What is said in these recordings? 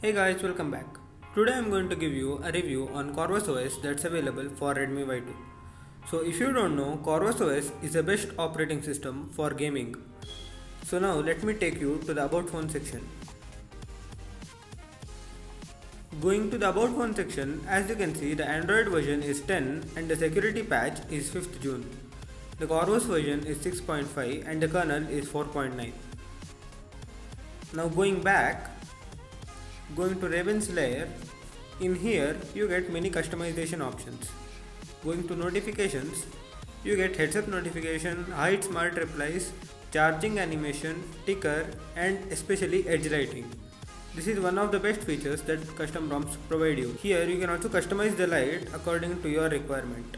Hey guys, welcome back. Today I'm going to give you a review on Corvus OS that's available for Redmi Y2. So if you don't know, Corvus OS is the best operating system for gaming. So now let me take you to the About Phone section. Going to the About Phone section, as you can see the Android version is 10 and the security patch is 5th June. The Corvus version is 6.5 and the kernel is 4.9. Now going to Raven's Lair, in here you get many customization options. Going to notifications, you get heads up notification, hide smart replies, charging animation, ticker and especially edge lighting. This is one of the best features that custom ROMs provide you. Here you can also customize the light according to your requirement.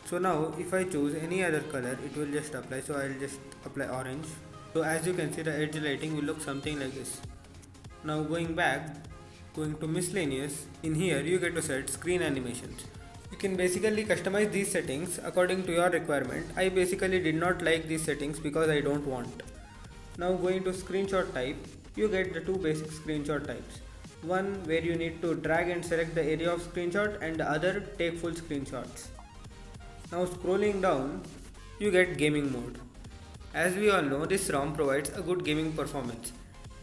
So now if I choose any other color, it will just apply. So I'll just apply orange. So as you can see, the edge lighting will look something like this. Now going to miscellaneous, in here you get to set screen animations. You can basically customize these settings according to your requirement. I basically did not like these settings because I don't want. Now going to screenshot type, you get the two basic screenshot types. One where you need to drag and select the area of screenshot and the other take full screenshots. Now scrolling down, you get gaming mode. As we all know, this ROM provides a good gaming performance.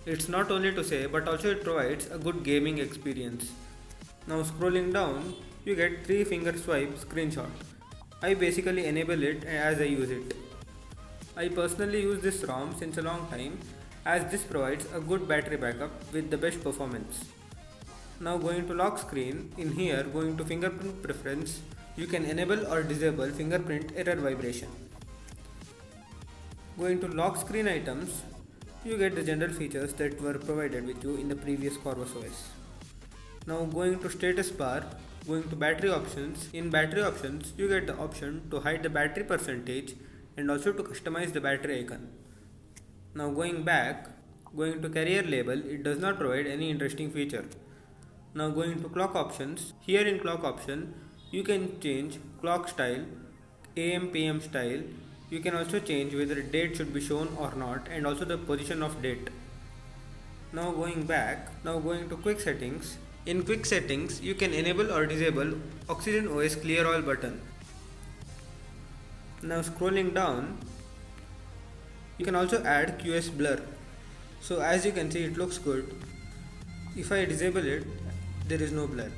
It's not only to say, but also it provides a good gaming experience. Now scrolling down, you get 3 finger swipe screenshot. I basically enable it as I use it. I personally use this ROM since a long time, as this provides a good battery backup with the best performance. Now going to lock screen, in here going to fingerprint preference, you can enable or disable fingerprint error vibration. Going to lock screen items, you get the general features that were provided with you in the previous Corvus OS. Now going to status bar, going to battery options. In battery options, you get the option to hide the battery percentage and also to customize the battery icon. Now going to carrier label, it does not provide any interesting feature. Now going to clock options, here in clock option, you can change clock style, AM PM style. You can also change whether date should be shown or not and also the position of date. Now going to quick settings. In quick settings, you can enable or disable Oxygen OS clear all button. Now scrolling down, you can also add QS blur. So as you can see, it looks good. If I disable it, there is no blur.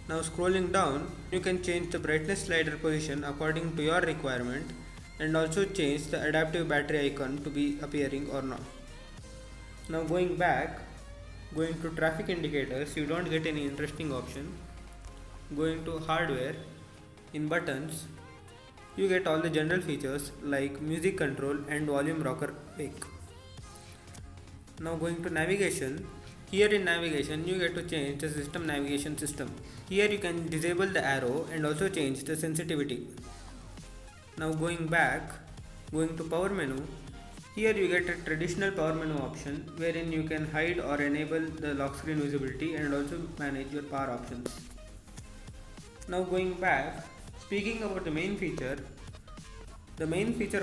Now scrolling down, you can change the brightness slider position according to your requirement and also change the adaptive battery icon to be appearing or not. Now going to traffic indicators, you don't get any interesting option. Going to hardware, in buttons, you get all the general features like music control and volume rocker wake. Now going to navigation, here in navigation you get to change the system navigation system. Here you can disable the arrow and also change the sensitivity. Now going to power menu, here you get a traditional power menu option wherein you can hide or enable the lock screen visibility and also manage your power options. Now going back, speaking about the main feature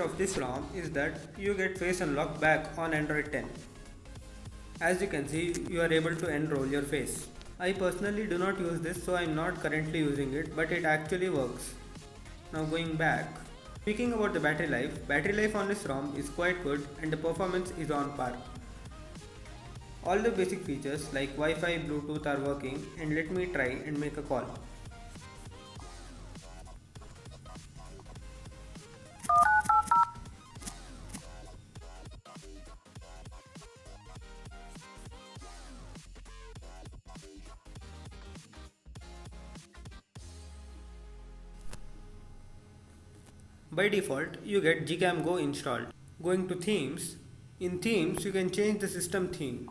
of this ROM is that you get face unlock back on Android 10. As you can see, you are able to enroll your face. I personally do not use this, so I am not currently using it, but it actually works. Now going back, speaking about the battery life on this ROM is quite good and the performance is on par. All the basic features like Wi-Fi, Bluetooth are working, and let me try and make a call. By default, you get Gcam Go installed. Going to themes, in themes you can change the system theme.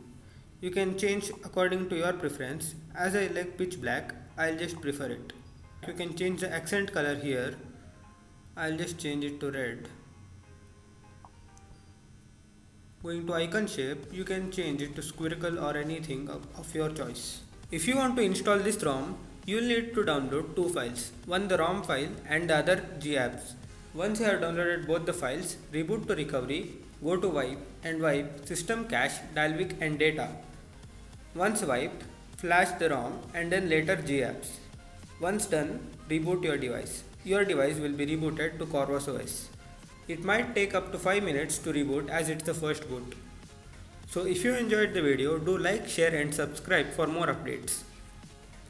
You can change according to your preference. As I like pitch black, I'll just prefer it. You can change the accent color here. I'll just change it to red. Going to icon shape, you can change it to squircle or anything of your choice. If you want to install this ROM, you will need to download two files, one the ROM file and the other GApps. Once you have downloaded both the files, reboot to recovery, go to wipe and wipe system cache, Dalvik and data. Once wiped, flash the ROM and then later GApps. Once done, reboot your device. Your device will be rebooted to Corvus OS. It might take up to 5 minutes to reboot as it's the first boot. So if you enjoyed the video, do like, share and subscribe for more updates.